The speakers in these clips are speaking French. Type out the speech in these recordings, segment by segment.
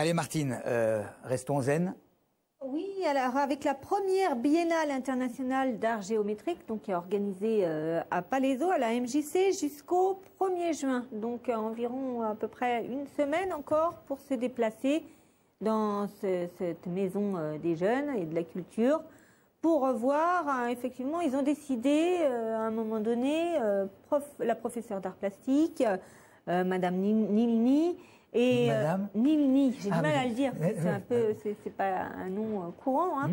Allez Martine, restons zen. Oui, alors avec la première biennale internationale d'art géométrique, donc qui est organisée à Palaiseau, à la MJC, jusqu'au 1er juin. Donc environ à peu près une semaine encore pour se déplacer dans cette maison des jeunes et de la culture pour revoir, effectivement, ils ont décidé à un moment donné, la professeure d'art plastique, Madame Nilni, et Nilni, j'ai du mal à le dire, c'est un peu, c'est pas un nom courant, hein.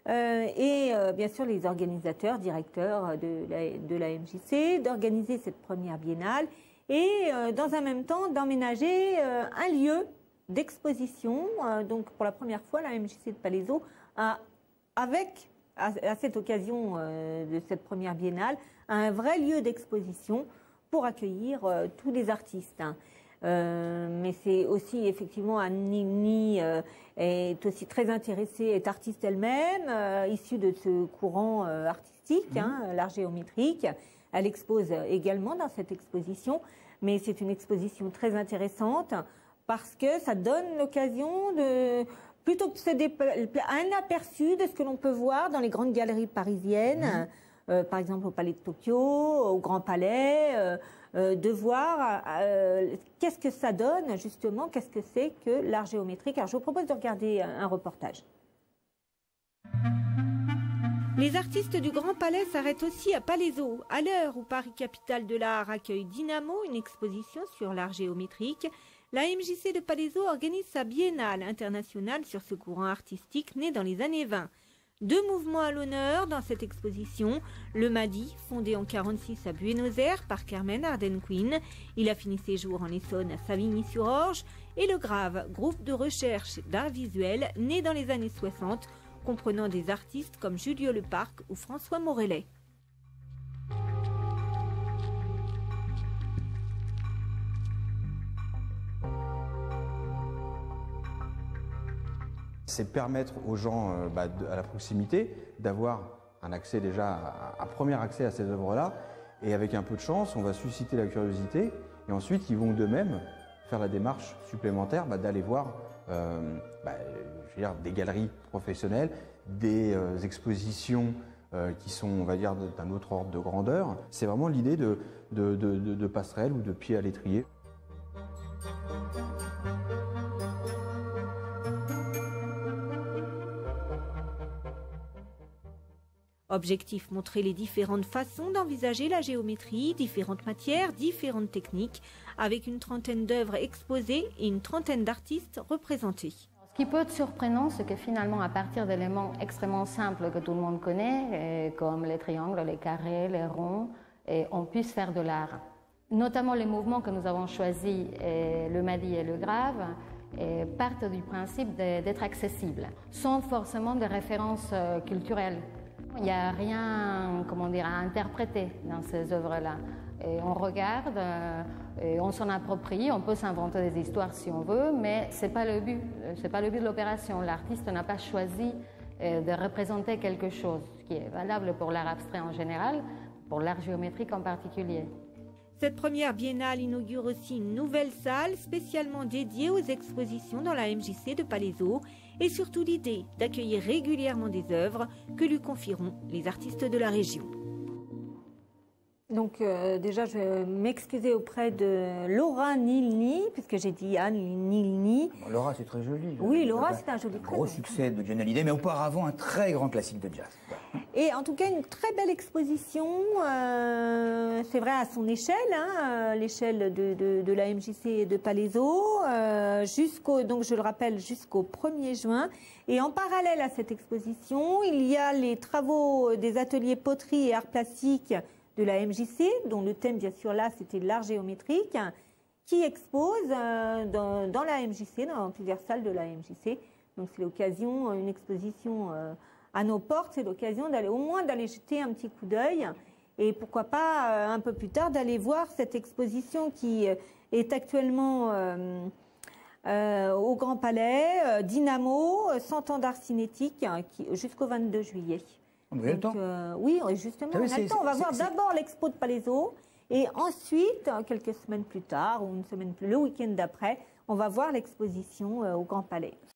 Et bien sûr les organisateurs, directeurs de la MJC, d'organiser cette première biennale et dans un même temps d'emménager un lieu d'exposition. Donc pour la première fois, la MJC de Palaiseau a, à cette occasion de cette première biennale, un vrai lieu d'exposition pour accueillir tous les artistes. Mais c'est aussi, effectivement, Anne Nilni est aussi très intéressée, est artiste elle-même, issue de ce courant artistique, l'art géométrique. Elle expose également dans cette exposition, mais c'est une exposition très intéressante parce que ça donne l'occasion de plutôt un aperçu de ce que l'on peut voir dans les grandes galeries parisiennes, par exemple au Palais de Tokyo, au Grand Palais, de voir qu'est-ce que ça donne justement, qu'est-ce que c'est que l'art géométrique. Alors je vous propose de regarder un reportage. Les artistes du Grand Palais s'arrêtent aussi à Palaiseau. À l'heure où Paris, capitale de l'art, accueille Dynamo, une exposition sur l'art géométrique, la MJC de Palaiseau organise sa biennale internationale sur ce courant artistique né dans les années 20. Deux mouvements à l'honneur dans cette exposition. Le MADI, fondé en 1946 à Buenos Aires par Carmen Ardenquin. Il a fini ses jours en Essonne à Savigny-sur-Orge. Et le GRAVE, groupe de recherche d'art visuel, né dans les années 60, comprenant des artistes comme Julio Leparc ou François Morellet. C'est permettre aux gens à la proximité d'avoir un accès déjà, un premier accès à ces œuvres-là. Et avec un peu de chance, on va susciter la curiosité. Et ensuite, ils vont d'eux-mêmes faire la démarche supplémentaire d'aller voir je veux dire, des galeries professionnelles, des expositions qui sont, on va dire, d'un autre ordre de grandeur. C'est vraiment l'idée de passerelle ou de pied à l'étrier. Objectif, montrer les différentes façons d'envisager la géométrie, différentes matières, différentes techniques, avec une trentaine d'œuvres exposées et une trentaine d'artistes représentés. Ce qui peut être surprenant, c'est que finalement, à partir d'éléments extrêmement simples que tout le monde connaît, comme les triangles, les carrés, les ronds, on puisse faire de l'art. Notamment les mouvements que nous avons choisis, le MADI et le GRAVE, partent du principe d'être accessibles, sans forcément de références culturelles. Il n'y a rien, comment dire, à interpréter dans ces œuvres-là. On regarde, on s'en approprie, on peut s'inventer des histoires si on veut, mais ce n'est pas le but. Ce n'est pas le but de l'opération. L'artiste n'a pas choisi de représenter quelque chose, ce qui est valable pour l'art abstrait en général, pour l'art géométrique en particulier. Cette première biennale inaugure aussi une nouvelle salle spécialement dédiée aux expositions dans la MJC de Palaiseau et surtout l'idée d'accueillir régulièrement des œuvres que lui confieront les artistes de la région. Donc déjà, je vais m'excuser auprès de Laura Nilni, puisque j'ai dit Anne Nilni. Laura, c'est très joli. Oui, Laura, c'est un joli prénom. Gros succès de Johnny Hallyday, mais auparavant un très grand classique de jazz. Et en tout cas, une très belle exposition, c'est vrai à son échelle, l'échelle de la MJC de Palaiseau, donc je le rappelle, jusqu'au 1er juin. Et en parallèle à cette exposition, il y a les travaux des ateliers poterie et arts plastiques de la MJC, dont le thème, bien sûr, là, c'était l'art géométrique, qui expose dans la MJC, dans plusieurs salles de la MJC. Donc, c'est l'occasion, une exposition à nos portes, c'est l'occasion au moins d'aller jeter un petit coup d'œil. Et pourquoi pas, un peu plus tard, d'aller voir cette exposition qui est actuellement au Grand Palais, Dynamo, 100 ans d'art cinétique, jusqu'au 22 juillet. On a le temps. Oui, justement, on a le temps. On va voir d'abord l'expo de Palaiseau et ensuite, quelques semaines plus tard, ou une semaine plus, le week-end d'après, on va voir l'exposition au Grand Palais.